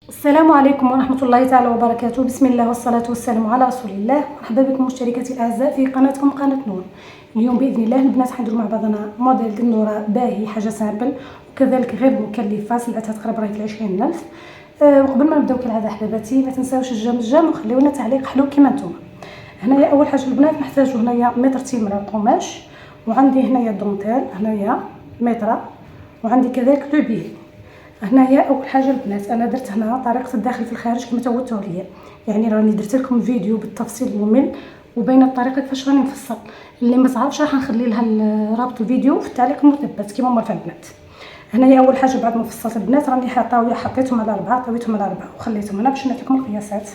السلام عليكم ورحمة الله تعالى وبركاته. بسم الله والصلاة والسلام على رسول الله. مرحبا بكم مشتركاتي الأعزاء في قناتكم قناة نور. اليوم بإذن الله البنات حنديرو مع بعضنا موديل ديال النورة باهي، حاجة سامبل وكذلك غير مكلفة، سلعتها تقريبا راهي 20,000. وقبل ما نبداو كالعادة حباباتي ما تنساوش الجام وخليو لنا تعليق حلو كيما نتوما. هنايا أول حاجة البنات نحتاجو هنايا مترتين من القماش، وعندي هنايا الدونتيل هنايا مترة، وعندي كذلك لو بيه. هنايا اول حاجه البنات انا درت هنا طريقه الداخل في الخارج كما توتوا ليا، يعني راني درت لكم فيديو بالتفصيل الممل وبين الطريقه كيفاش راني نفصل. اللي ما تعرفش راح نخلي لها رابط الفيديو في التعليق المثبت كيما هما البنات. هنايا اول حاجه بعد ما فصلت البنات راني حطيتهم على 4، طويتهم على 4 وخليتهم هنا باش نعطيكم القياسات.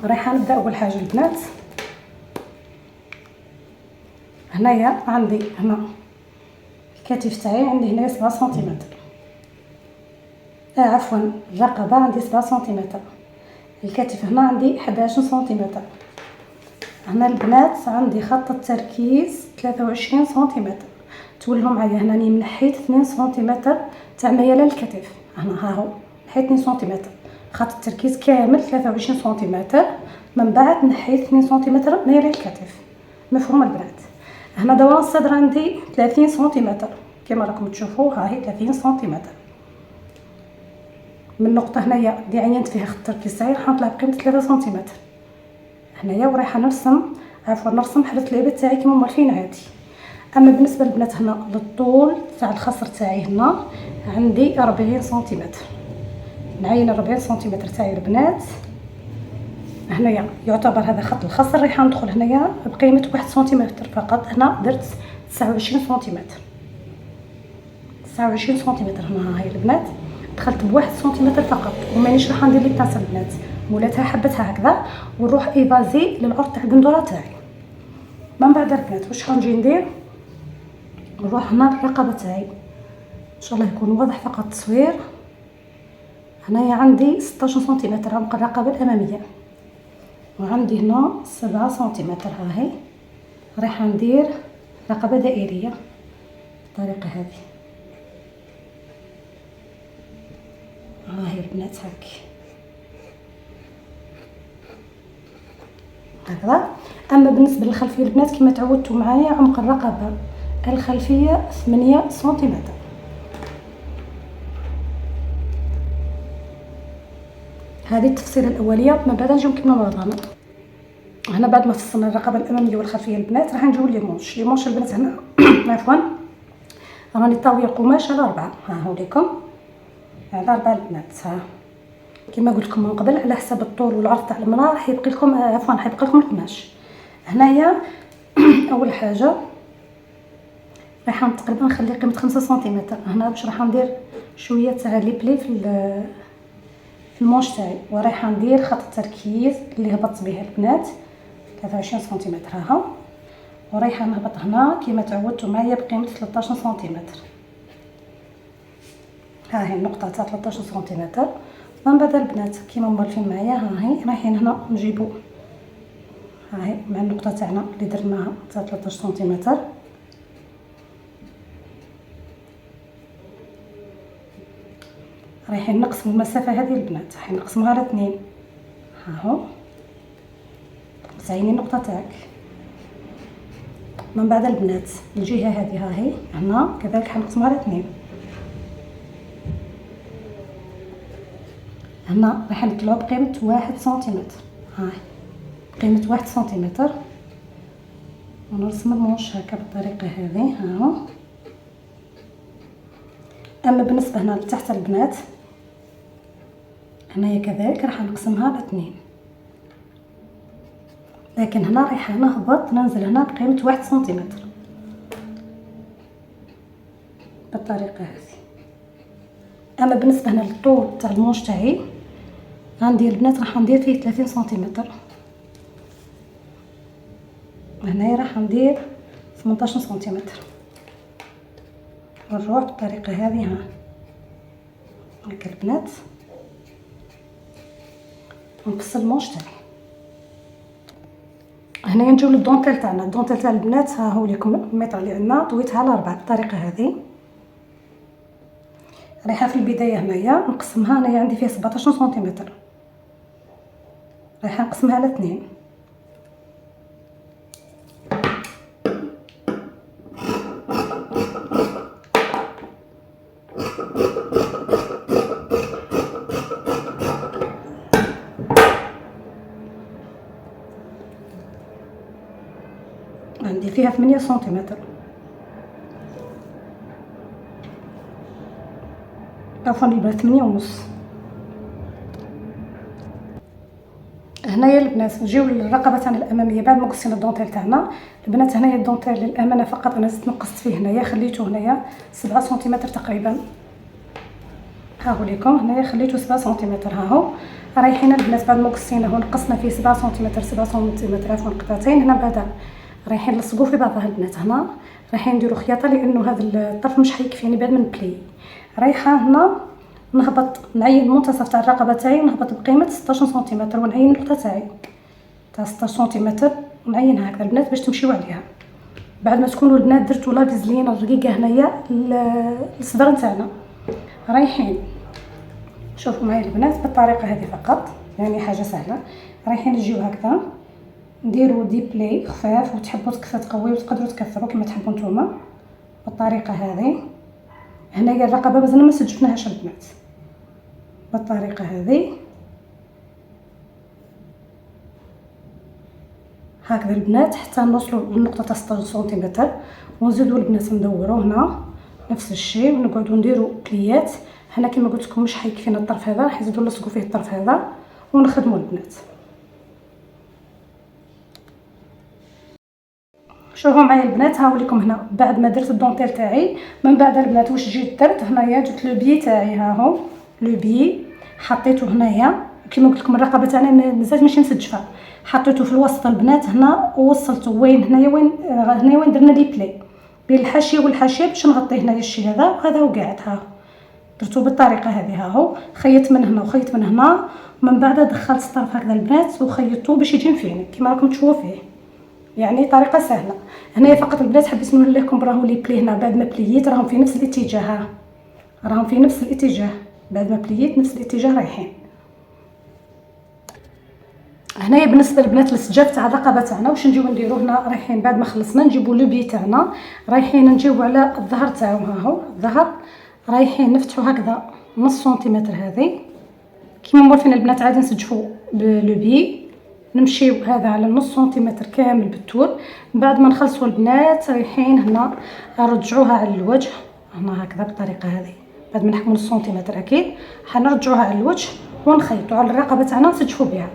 رايحه نبدا اول حاجه البنات. هنايا عندي هنا الكتف تاعي، عندي هنايا 7 سنتيمتر، عفوا الرقبة عندي 7 سنتيمتر، الكتف هنا عندي 11 سنتيمتر. هنا البنات عندي خط التركيز 23 سنتيمتر. تولوا معايا هناني منحيت 2 سنتيمتر تاع ميال الكتف، هنا ها هو نحيت 2 سنتيمتر، خط التركيز كامل 23 سنتيمتر، من بعد نحيت 2 سنتيمتر ميال الكتف. مفهوم البنات؟ هنا دوران الصدر عندي 30 سنتيمتر كما راكم تشوفوا، ها هي 30 سنتيمتر. من النقطه هنايا اللي عينت فيها خط التركيز تاعي راح نطلع بقيمه 3 سنتيمتر هنايا، ورايحه نرسم حدة العباد تاعي كيما مولفين عادي. اما بالنسبه للبنات هنا للطول تاع الخصر تاعي هنا عندي 40 سنتيمتر، نعين 40 سنتيمتر تاعي البنات. هنايا يعتبر هذا خط الخصر، رايحه ندخل هنايا بقيمه 1 سنتيمتر فقط. هنا درت 29 سنتيمتر، 29 سنتيمتر هنا هاي البنات دخلت بواحد سنتيمتر فقط، ومانيش راح ندير لي بلاصه البنات، مولاتها حبتها هكذا ونروح ايفازي للعرض تاع القندوره تاعي. من بعد البنات واش غنجي ندير؟ نروح هنا للرقبه تاعي ان شاء الله يكون واضح فقط التصوير. هنايا عندي 16 سنتيمتر عمق الرقبه الاماميه، وعندي هنا 7 سنتيمتر. ها هي رايحه ندير رقبه دائريه بالطريقه هذه. ها هي البنات هكذا. اما بالنسبه للخلفيه البنات كما تعودتوا معايا عمق الرقبه الخلفيه 8 سنتيمتر. هذه التفصيله الاوليه، من بعد نجيو نكملوا بعضنا. هنا بعد ما فصلنا الرقبه الاماميه والخلفيه البنات راح نجيو لي مونش البنات هنا عفوا راني طاويه القماش على 4، ها هو ليكم على 4 البنات. ها كما قلت لكم من قبل على حسب الطول والعرض تاع المراه راح يبقى لكم حيبقى لكم القماش. هنايا اول حاجه راح تقريبا نخلي قيمه 5 سنتيمتر هنا باش راح ندير شويه تاع لي بلي في المونش تاعي، ورايحه ندير خط التركيز اللي هبطت به البنات 23 سنتيمتر ها، ورايحه نهبط هنا كما تعودتوا معايا بقيمه 13 سنتيمتر. ها هي النقطه تاع 13 سنتيمتر. من بعد البنات كيما مولفين معايا ها هي رايحين هنا نجيبو ها هي مع النقطه تاعنا اللي درناها تاع 13 سنتيمتر، رايحين نقسموا المسافه هذه البنات، رايحين نقسموها على 2. ها هو تعيني النقطه تاعك. من بعد البنات الجهه هذه ها هي هنا كذلك حنقسموها على 2. هنا راح نطلعوا بقيمه 1 سنتيمتر، ها قيمه 1 سنتيمتر، ونرسم المونش هكا بالطريقه هذه. ها هو. اما بالنسبه هنا لتحت البنات هنايا كذلك راح نقسمها على 2، لكن هنا رايحه نهبط ننزل هنا بقيمه 1 سنتيمتر بالطريقه هذه. اما بالنسبه هنا للطول تاع المونش تاعي عندي البنات راح ندير فيه 30 سنتيمتر، هنايا راح ندير 18 سنتيمتر، ونروح بالطريقه هذه. ها هكا البنات ونقص المونش تاعي. هنايا نجيو للدونتيل تاعنا. الدونتيل تاع البنات ها هو ليكم المتر اللي عندنا طويتها على 4 بالطريقه هذه. رايحه في البدايه هنايا نقسمها. انايا عندي فيها 17 سنتيمتر، رايحه نقسمها على 2. عندي فيها 8 سنتيمتر، عفوا البنات 8 ونص. هنايا البنات نجيو للرقبه تاعنا الاماميه. بعد ما قصينا الدونتيل تاعنا البنات، هنايا الدونتيل للامانه فقط انا زدت نقصت فيه هنايا، خليته هنايا 7 سنتيمتر تقريبا. ها هو ليكم هنايا خليته 7 سنتيمتر. ها هو رايحين البنات بعد ما قصيناه ونقصنا فيه 7 سنتيمتر 7 سنتيمتر عفوا قطعتين. هنا بعدا رايحين نلصقوا في بعضها البنات. هنا رايحين نديروا خياطه لانه هذا الطرف مش حيكفيني بعد من بلي. رايحه هنا نهبط نعين المنتصف تاع الرقبه تاعي ونهبط بقيمه 16 سنتيمتر ونعين النقطه تاعي تاع 16 سنتيمتر ونعينها هكذا البنات باش تمشيو عليها. بعد ما تكونوا البنات درتوا لا فيزلين الرقيقه هنايا الصدر نتاعنا، رايحين شوفوا معايا البنات بالطريقه هذه فقط، يعني حاجه سهله. رايحين نجيو هكذا نديروا دي بلاي خفاف، وتحبوا تقويو وتقدروا تكثروا كما تحبوا نتوما بالطريقه هذه. هنايا الرقبه مازلنا ما سجفناهاش البنات بالطريقه هذه هكذا البنات حتى نوصلوا للنقطه تاع 16 سنتيمتر. ونزيدوا البنات ندوروا هنا نفس الشيء ونقعدوا نديروا بليات. هنا كما قلت لكم مش حيكفينا الطرف هذا، راح نزيدوا نلصقوا فيه الطرف هذا ونخدموا البنات. شوفوا معايا البنات، ها وليكم هنا بعد ما درت الدونتيل تاعي من بعد البنات واش جيت درت هنايا. جبت لو بي تاعي، ها هو لو بي حطيته هنايا كما قلت لكم الرقبه تاعنا مازالت ماشي مسجفه، حطيته في الوسط البنات هنا ووصلته وين هنايا وين هنايا وين درنا لي بلاي بين الحاشيه والحاشيه باش نغطي هنايا الشيء هذا. وهذا هو قاعد ها درتو بالطريقه هذه. ها هو خيط من هنا وخيط من هنا، من بعد دخلت الطرف هكذا البنات وخيطته باش يجي مفيني كما راكم تشوفوا فيه، يعني طريقه سهله. هنايا فقط البنات حبيت نقول لكم راهو لي بلي هنا بعد ما بليت راهم في نفس الاتجاه، راهم في نفس الاتجاه بعد ما بليت نفس الاتجاه رايحين. هنايا بالنسبه للبنات السجاف تاع الرقبه تاعنا واش نجيو نديرو هنا. رايحين بعد ما خلصنا نجيبو لو بي تاعنا، رايحين نجيبو على الظهر تاعو. ها هو الظهر رايحين نفتحو هكذا نص سنتيمتر هذه كيما مورفين البنات عادي نسجفو بلو بي. نمشيو هذا على نص سنتيمتر كامل بالطول. بعد ما نخلصوا البنات رايحين هنا نرجعوها على الوجه هنا هكذا بالطريقه هذه. بعد ما نحكموا نص سنتيمتر اكيد حنرجعوها على الوجه ونخيطوا على الرقبه تاعنا نسجفوا بها.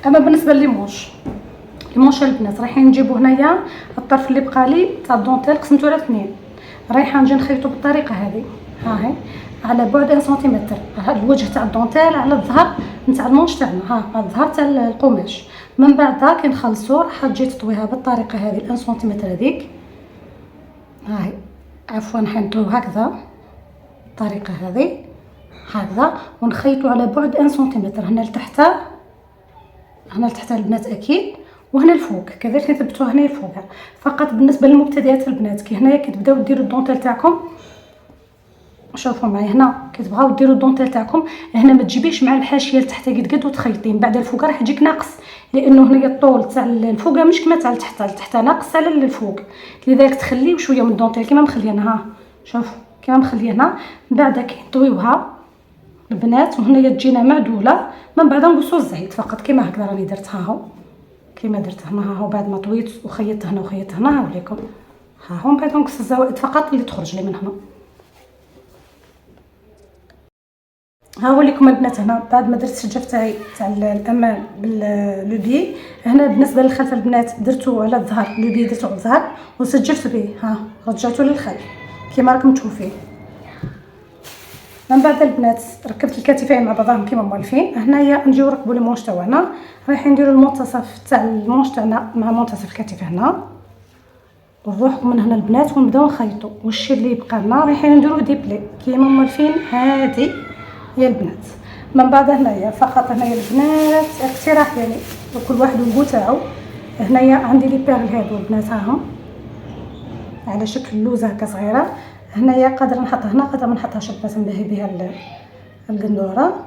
اما بالنسبه للمونش البنات رايحين نجيبو هنايا الطرف اللي بقى لي تاع الدونتيل قسمته على 2. رايحه نجي نخيطو بالطريقه هذه ها هي على بعد 1 سنتيمتر الوجه تاع الدونتيل على الظهر نتاع المونش تاعنا، ها الظهر تاع القماش. من بعد كي نخلصوا راح تجي تطويها بالطريقه هذه 1 سنتيمتر هذيك. هاي عفوا حنطوي هكذا الطريقه هذه هكذا ونخيطوا على بعد 1 سنتيمتر هنا لتحت، هنا لتحت البنات اكيد، وهنا الفوق كذلك نثبتوها هنا الفوق. فقط بالنسبه للمبتدئات البنات كي هنايا كي تبداو ديروا الدونتيل تاعكم شوفوا معايا هنا كي تبغاو ديروا الدونتيل تاعكم هنا ما تجيبيش مع الحاشيه لتحت قد وتخيطين. بعد الفوق راح يجيك ناقص لانه هنايا الطول تاع الفوق مش كما تاع التحت ناقص على الفوق، لذلك تخليو شويه من الدونتيل كيما مخلينا. ها شوف كيما مخلينا. من بعد كي نطويوها البنات وهنايا تجينا معدوله من بعد نقصوا الزيت فقط كيما هكذا راني درت. ها هو كيما درت هنا. ها هو بعد ما طويت وخيطت هنا وخيطت هنا هاوليكم. ها هو من بعد نقص الزوائد فقط اللي تخرج لي من هنا. ها هو لكم البنات هنا بعد ما درت السجاف تاعي تاع الامام باللو بي. هنا بالنسبه للخلف البنات درتو على الظهر لو بي درتو على الظهر وسجفت به ها رجعته للخلف كيما راكم تشوفين. من بعد البنات ركبت الكتفين مع بعضهم كيما مولفين. هنايا نجيو نركبوا المونش تاعنا، رايحين نديروا المنتصف تاع المونش تاعنا مع منتصف الكتف هنا ونروحوا من هنا البنات ونبداو نخيطوا. والشي اللي يبقى لنا رايحين نديروا دي بلي كيما مولفين هذه يا البنات. من بعد هنايا فقط هنايا البنات اقتراح يعني وكل واحد والقو تاعو. هنايا عندي لي بيرل هادو البنات هاهم على شكل لوزه هكا صغيره. هنايا قادر نحطها هنا، قادر ما نحطهاش البنات، نبهي بها القندوره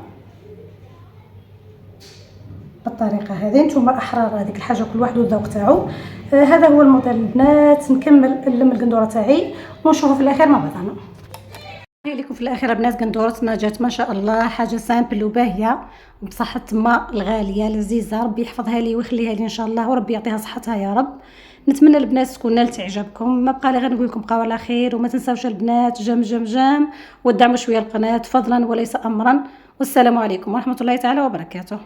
بالطريقه هذه. نتوما احرار، هذيك الحاجه كل واحد والذوق تاعو. هذا هو الموديل البنات. نكمل نلم القندوره تاعي ونشوفوا في الاخير مع بعضنا. لكم في الاخير البنات قندورتنا جات ما شاء الله، حاجه سامبل وباهيه بصحه تما الغاليه لذيذه. ربي يحفظها لي ويخليها لي ان شاء الله، وربي يعطيها صحتها يا رب. نتمنى البنات تكون نالت اعجابكم. ما بقى لي غير نقول لكم بقاو على خير، وما تنساوش البنات جم جم جم ودعموا شويه القناه فضلا وليس امرا. والسلام عليكم ورحمه الله تعالى وبركاته.